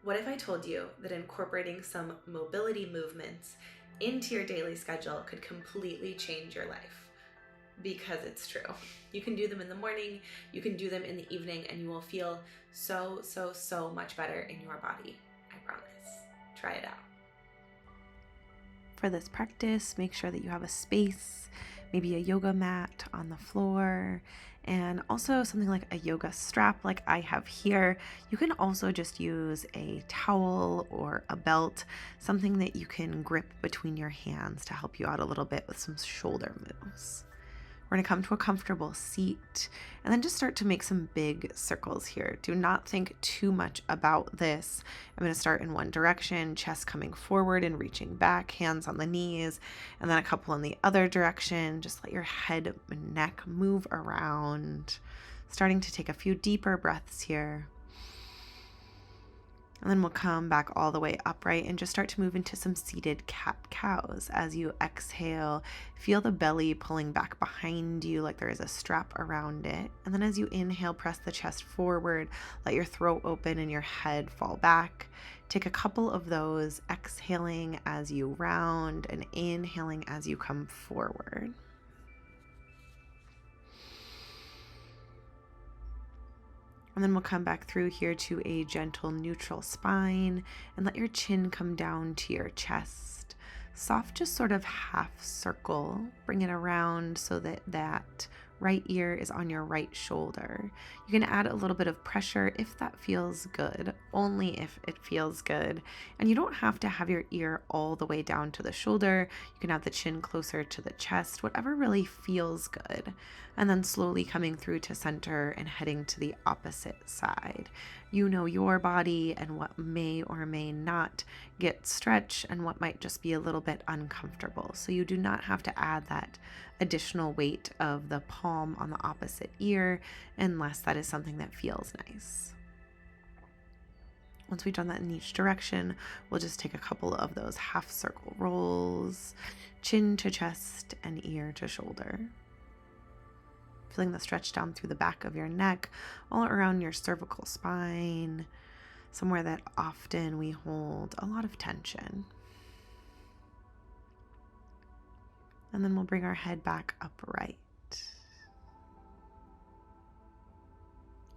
What if I told you that incorporating some mobility movements into your daily schedule could completely change your life? Because it's true. You can do them in the morning, you can do them in the evening, and you will feel so much better in your body. I promise. Try it out. For this practice, make sure that you have a space, maybe a yoga mat on the floor, and also something like a yoga strap like I have here. You can also just use a towel or a belt, something that you can grip between your hands to help you out a little bit with some shoulder moves. We're going to come to a comfortable seat and then just start to make some big circles here. Do not think too much about this. I'm going to start in one direction, chest coming forward and reaching back, hands on the knees, and then a couple in the other direction. Just let your head and neck move around, starting to take a few deeper breaths here. And then we'll come back all the way upright and just start to move into some seated cat-cows. As you exhale, feel the belly pulling back behind you like there is a strap around it. And then as you inhale, press the chest forward, let your throat open and your head fall back. Take a couple of those, exhaling as you round and inhaling as you come forward. And then we'll come back through here to a gentle neutral spine and let your chin come down to your chest. Soft, just sort of half circle. Bring it around so that right ear is on your right shoulder. You can add a little bit of pressure if that feels good, only if it feels good. And you don't have to have your ear all the way down to the shoulder. You can have the chin closer to the chest, whatever really feels good. And then slowly coming through to center and heading to the opposite side. You know your body and what may or may not get stretched and what might just be a little bit uncomfortable. So you do not have to add that additional weight of the palm on the opposite ear unless that is something that feels nice. Once we've done that in each direction, we'll just take a couple of those half circle rolls, chin to chest and ear to shoulder. Feeling the stretch down through the back of your neck, all around your cervical spine, somewhere that often we hold a lot of tension. And then we'll bring our head back upright.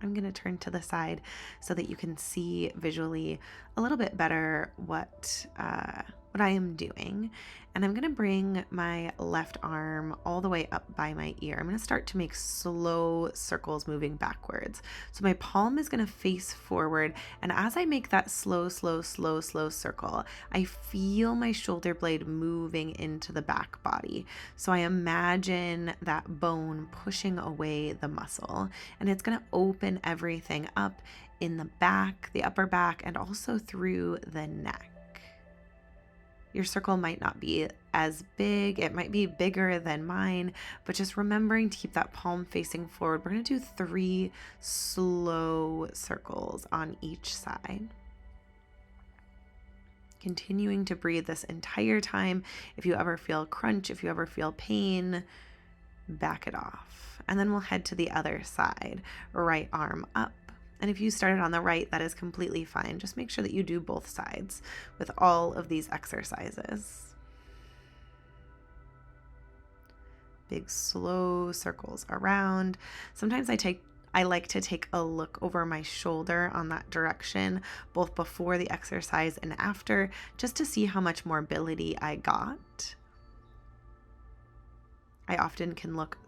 I'm going to turn to the side so that you can see visually a little bit better what I am doing. And I'm going to bring my left arm all the way up by my ear. I'm going to start to make slow circles moving backwards. So my palm is going to face forward. And as I make that slow circle, I feel my shoulder blade moving into the back body. So I imagine that bone pushing away the muscle. And it's going to open everything up in the back, the upper back, and also through the neck. Your circle might not be as big, it might be bigger than mine, but just remembering to keep that palm facing forward. We're going to do 3 slow circles on each side. Continuing to breathe this entire time. If you ever feel crunch, if you ever feel pain, back it off. And then we'll head to the other side, right arm up. And if you started on the right, that is completely fine. Just make sure that you do both sides with all of these exercises. Big slow circles around. Sometimes I like to take a look over my shoulder on that direction, both before the exercise and after, just to see how much mobility I got. I often can look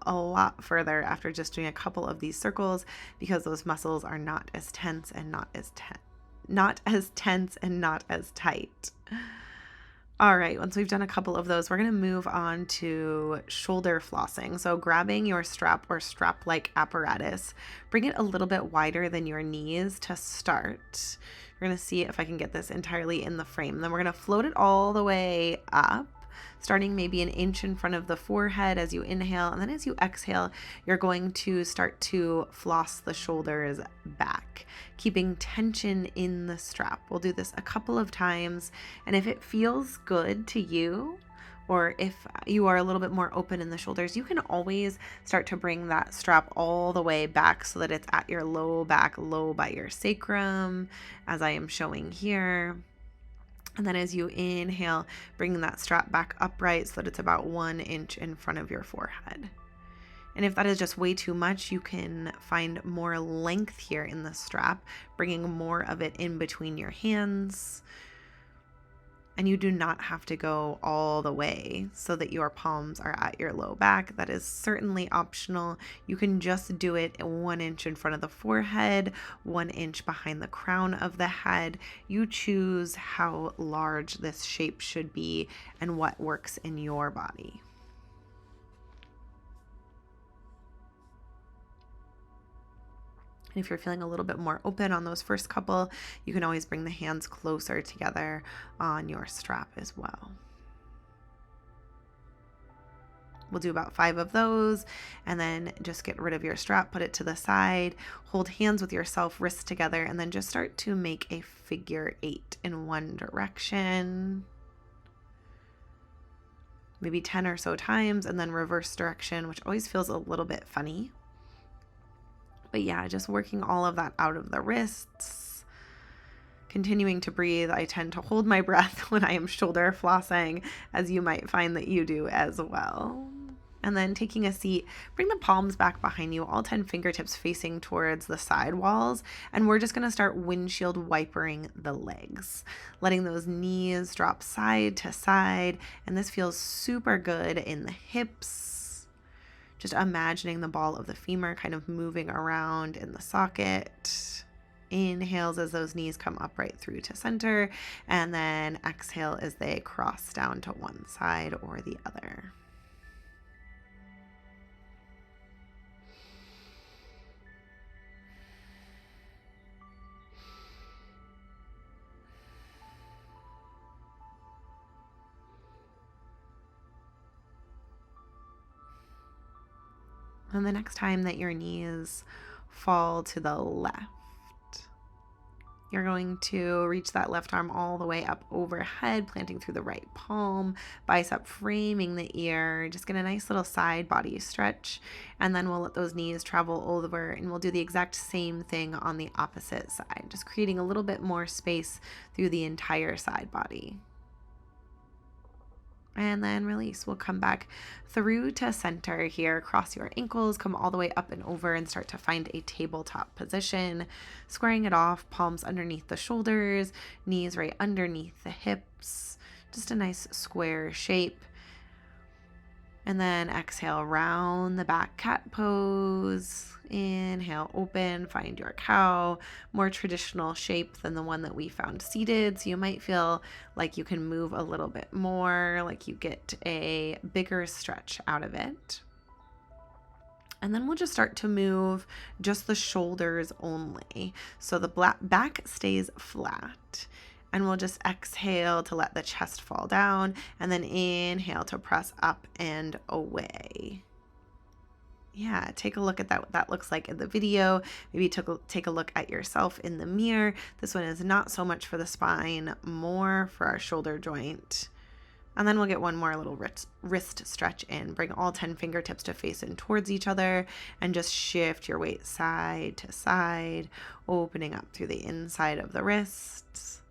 a lot further after just doing a couple of these circles because those muscles are not as tense and not as tight. All right, once we've done a couple of those, we're going to move on to shoulder flossing. So grabbing your strap or strap-like apparatus, bring it a little bit wider than your knees to start. We're going to see if I can get this entirely in the frame. Then we're going to float it all the way up, starting maybe an inch in front of the forehead as you inhale. And then as you exhale, you're going to start to floss the shoulders back, keeping tension in the strap. We'll do this a couple of times. And if it feels good to you, Or if you are a little bit more open in the shoulders, you can always start to bring that strap all the way back so that it's at your low back, low by your sacrum, as I am showing here. And then as you inhale, bring that strap back upright so that it's about 1 inch in front of your forehead. And if that is just way too much, you can find more length here in the strap, bringing more of it in between your hands. And you do not have to go all the way so that your palms are at your low back. That is certainly optional. You can just do it 1 inch in front of the forehead, 1 inch behind the crown of the head. You choose how large this shape should be and what works in your body. And if you're feeling a little bit more open on those first couple, you can always bring the hands closer together on your strap as well. We'll do about 5 of those, and then just get rid of your strap, put it to the side, hold hands with yourself, wrists together, and then just start to make a figure 8 in one direction. Maybe 10 or so times, and then reverse direction, which always feels a little bit funny. But yeah, just working all of that out of the wrists, continuing to breathe. I tend to hold my breath when I am shoulder flossing, as you might find that you do as well. And then taking a seat, bring the palms back behind you, all 10 fingertips facing towards the side walls. And we're just going to start windshield wipering the legs, letting those knees drop side to side. And this feels super good in the hips. Just imagining the ball of the femur kind of moving around in the socket. Inhales as those knees come upright through to center, and then exhale as they cross down to one side or the other. And the next time that your knees fall to the left, you're going to reach that left arm all the way up overhead, planting through the right palm, bicep framing the ear. Just get a nice little side body stretch, and then we'll let those knees travel over, and we'll do the exact same thing on the opposite side, just creating a little bit more space through the entire side body. And then release. We'll come back through to center here. Cross your ankles, come all the way up and over, and start to find a tabletop position. Squaring it off, palms underneath the shoulders, knees right underneath the hips. Just a nice square shape. And then exhale, round the back, cat pose. Inhale, open, find your cow. More traditional shape than the one that we found seated. So you might feel like you can move a little bit more, like you get a bigger stretch out of it. And then we'll just start to move just the shoulders only. So the back stays flat. And we'll just exhale to let the chest fall down, and then inhale to press up and away. Yeah, take a look at that, what that looks like in the video. Maybe take a look at yourself in the mirror. This one is not so much for the spine, more for our shoulder joint. And then we'll get one more little wrist stretch in. Bring all 10 fingertips to face in towards each other, and just shift your weight side to side, opening up through the inside of the wrists.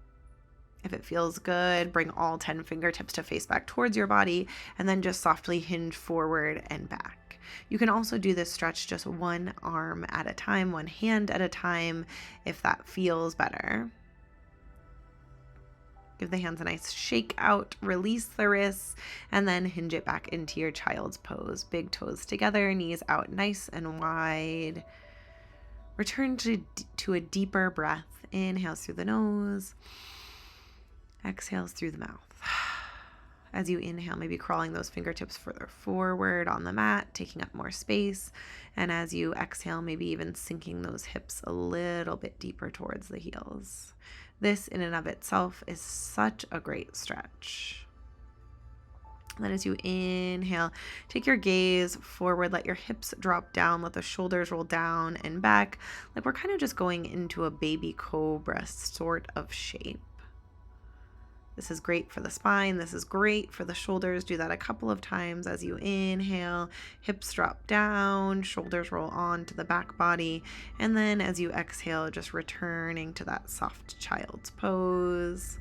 If it feels good, bring all 10 fingertips to face back towards your body, and then just softly hinge forward and back. You can also do this stretch just one arm at a time, one hand at a time, if that feels better. Give the hands a nice shake out, release the wrists, and then hinge it back into your child's pose. Big toes together, knees out nice and wide. Return to a deeper breath. Inhales through the nose. Exhales through the mouth. As you inhale, maybe crawling those fingertips further forward on the mat, taking up more space. And as you exhale, maybe even sinking those hips a little bit deeper towards the heels. This in and of itself is such a great stretch. Then as you inhale, take your gaze forward, let your hips drop down, let the shoulders roll down and back, like we're kind of just going into a baby cobra sort of shape. This is great for the spine. This is great for the shoulders. Do that a couple of times as you inhale, hips drop down, shoulders roll on to the back body. And then as you exhale, just returning to that soft child's pose.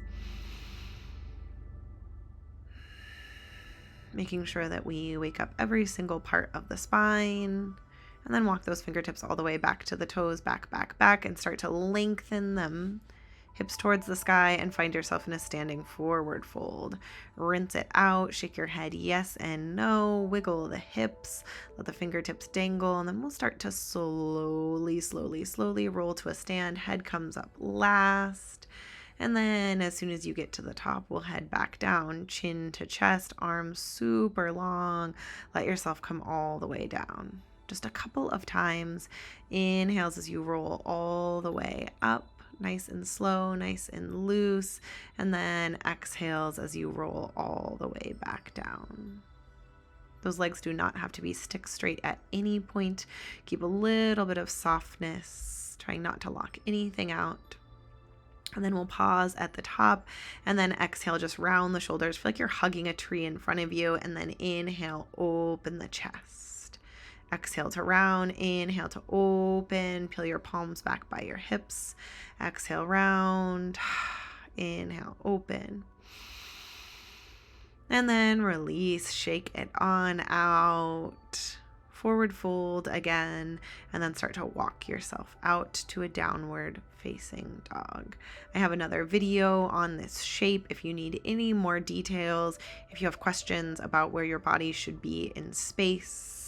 Making sure that we wake up every single part of the spine. And then walk those fingertips all the way back to the toes, back, back, back, and start to lengthen them. Hips towards the sky, and find yourself in a standing forward fold. Rinse it out, shake your head yes and no, wiggle the hips, let the fingertips dangle, and then we'll start to slowly, slowly, slowly roll to a stand. Head comes up last. And then as soon as you get to the top, we'll head back down, chin to chest, arms super long. Let yourself come all the way down. Just a couple of times. Inhales as you roll all the way up. Nice and slow, nice and loose, and then exhales as you roll all the way back down. Those legs do not have to be stick straight at any point. Keep a little bit of softness, trying not to lock anything out. And then we'll pause at the top and then exhale, just round the shoulders. Feel like you're hugging a tree in front of you, and then inhale, open the chest. Exhale to round, inhale to open, peel your palms back by your hips. Exhale, round, inhale, open. And then release, shake it on out. Forward fold again, and then start to walk yourself out to a downward facing dog. I have another video on this shape if you need any more details, if you have questions about where your body should be in space.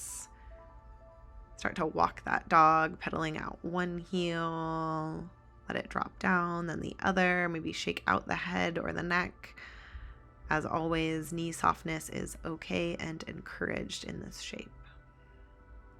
Start to walk that dog, pedaling out one heel, let it drop down, then the other, maybe shake out the head or the neck. As always, knee softness is okay and encouraged in this shape.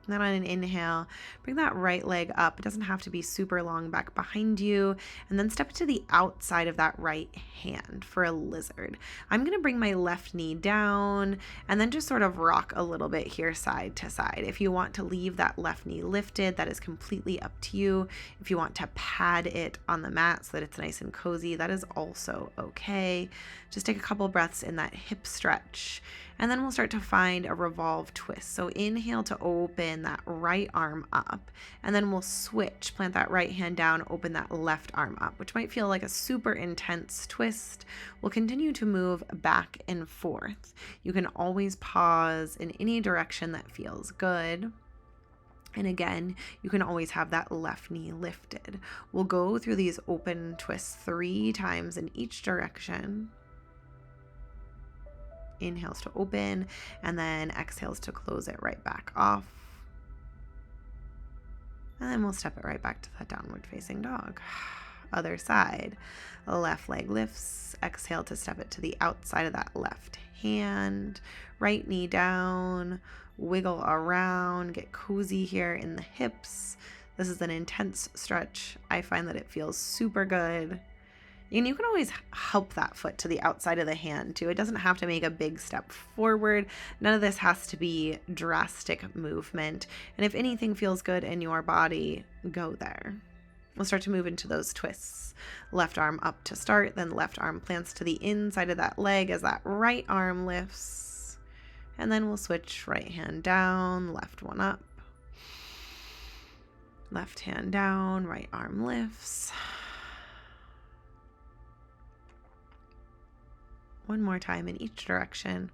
And then on an inhale, bring that right leg up. It doesn't have to be super long back behind you. And then step to the outside of that right hand for a lizard. I'm going to bring my left knee down and then just sort of rock a little bit here side to side. If you want to leave that left knee lifted, that is completely up to you. If you want to pad it on the mat so that it's nice and cozy, that is also okay. Just take a couple breaths in that hip stretch. And then we'll start to find a revolve twist. So inhale to open that right arm up, and then we'll switch, plant that right hand down, open that left arm up, which might feel like a super intense twist. We'll continue to move back and forth. You can always pause in any direction that feels good. And again, you can always have that left knee lifted. We'll go through these open twists 3 times in each direction. Inhales to open, and then exhales to close it right back off. And then we'll step it right back to that downward facing dog. Other side. Left leg lifts. Exhale to step it to the outside of that left hand. Right knee down. Wiggle around. Get cozy here in the hips. This is an intense stretch. I find that it feels super good. And you can always help that foot to the outside of the hand too. It doesn't have to make a big step forward. None of this has to be drastic movement. And if anything feels good in your body, go there. We'll start to move into those twists. Left arm up to start, then left arm plants to the inside of that leg as that right arm lifts. And then we'll switch right hand down, left one up. Left hand down, right arm lifts. One more time in each direction.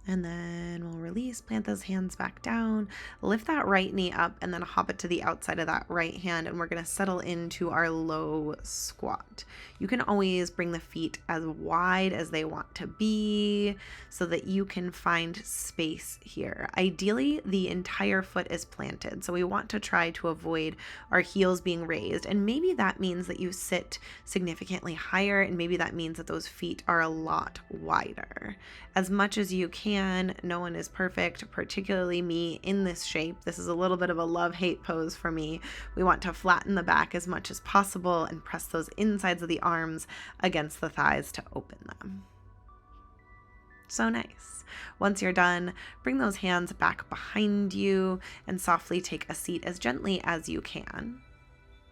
And then we'll release, plant those hands back down, lift that right knee up, and then hop it to the outside of that right hand. And we're going to settle into our low squat. You can always bring the feet as wide as they want to be so that you can find space here. Ideally, the entire foot is planted. So we want to try to avoid our heels being raised. And maybe that means that you sit significantly higher, and maybe that means that those feet are a lot wider. As much as you can, no one is perfect, particularly me in this shape. This is a little bit of a love-hate pose for me. We want to flatten the back as much as possible and press those insides of the arms against the thighs to open them. So nice. Once you're done, bring those hands back behind you and softly take a seat as gently as you can.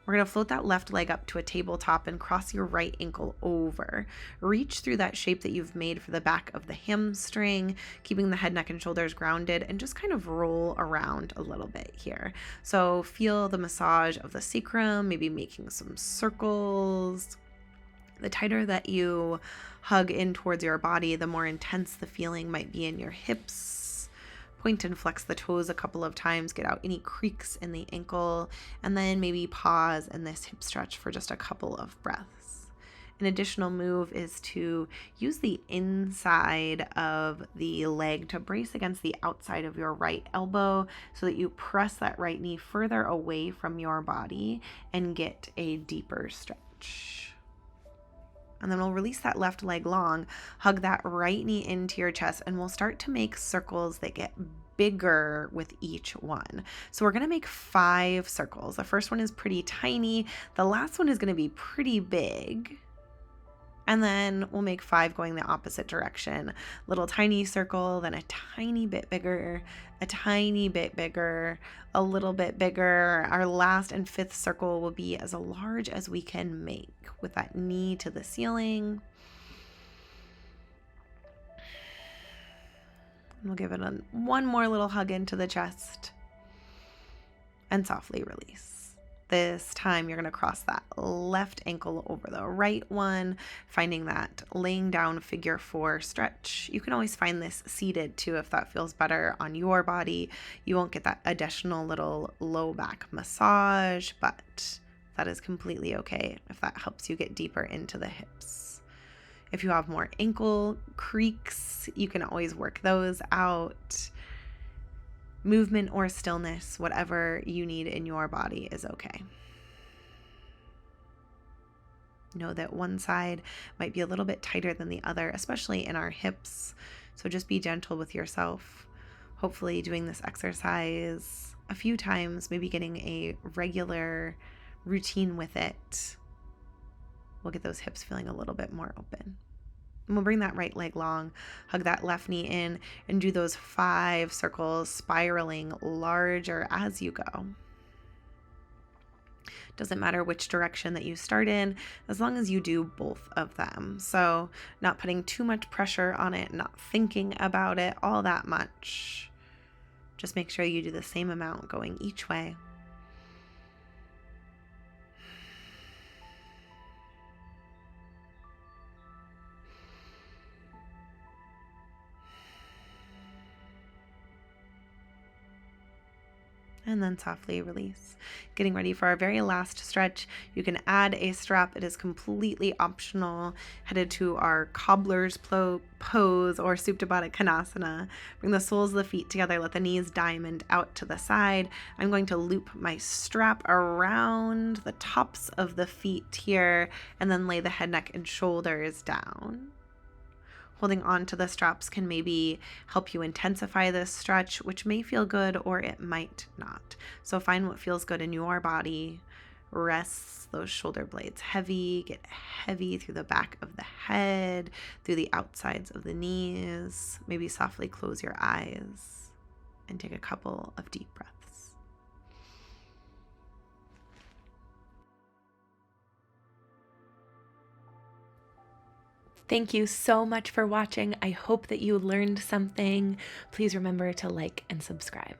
We're going to float that left leg up to a tabletop and cross your right ankle over. Reach through that shape that you've made for the back of the hamstring, keeping the head, neck, and shoulders grounded, and just kind of roll around a little bit here. So feel the massage of the sacrum, maybe making some circles. The tighter that you hug in towards your body, the more intense the feeling might be in your hips. Point and flex the toes a couple of times, get out any creaks in the ankle, and then maybe pause in this hip stretch for just a couple of breaths. An additional move is to use the inside of the leg to brace against the outside of your right elbow so that you press that right knee further away from your body and get a deeper stretch. And then we'll release that left leg long, hug that right knee into your chest, and we'll start to make circles that get bigger with each one. So we're going to make 5 circles. The first one is pretty tiny. The last one is going to be pretty big. And then we'll make 5 going the opposite direction. Little tiny circle, then a tiny bit bigger, a tiny bit bigger, a little bit bigger. Our last and 5th circle will be as large as we can make with that knee to the ceiling. And we'll give it one more little hug into the chest and softly release. This time you're going to cross that left ankle over the right one, finding that laying down figure 4 stretch. You can always find this seated too if that feels better on your body. You won't get that additional little low back massage, but that is completely okay if that helps you get deeper into the hips. If you have more ankle creaks, you can always work those out. Movement or stillness, whatever you need in your body is okay. Know that one side might be a little bit tighter than the other, especially in our hips. So just be gentle with yourself. Hopefully doing this exercise a few times, maybe getting a regular routine with it, will get those hips feeling a little bit more open. And we'll bring that right leg long, hug that left knee in, and do those 5 circles, spiraling larger as you go. Doesn't matter which direction that you start in, as long as you do both of them. So not putting too much pressure on it, not thinking about it all that much. Just make sure you do the same amount going each way. And then softly release. Getting ready for our very last stretch. You can add a strap. It is completely optional. Headed to our cobbler's pose or Supta Baddha Konasana. Bring the soles of the feet together. Let the knees diamond out to the side. I'm going to loop my strap around the tops of the feet here and then lay the head, neck, and shoulders down. Holding on to the straps can maybe help you intensify this stretch, which may feel good or it might not. So find what feels good in your body. Rest those shoulder blades heavy. Get heavy through the back of the head, through the outsides of the knees. Maybe softly close your eyes and take a couple of deep breaths. Thank you so much for watching. I hope that you learned something. Please remember to like and subscribe.